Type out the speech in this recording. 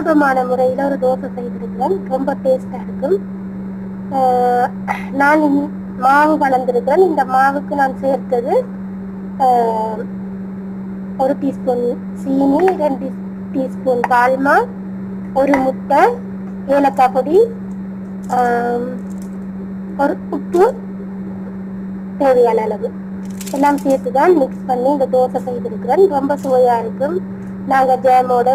சுலபமான முறையில் ஒரு தோசை செய்திருக்கிறேன். ரொம்ப டேஸ்டாக இருக்கும். நான் மாவு கலந்திருக்கிறேன். இந்த மாவுக்கு நான் சேர்த்தது 1 டீஸ்பூன் சீனி, 2 டீஸ்பூன் பால்மா, 1 முட்டை, ஏலக்காய் பொடி, ஒரு உப்பு, தேவையான அளவு எல்லாம் சேர்த்து தான் மிக்ஸ் பண்ணி இந்த தோசை செய்திருக்கிறேன். ரொம்ப சுவையாக இருக்கும். நாங்கள் ஜாமோட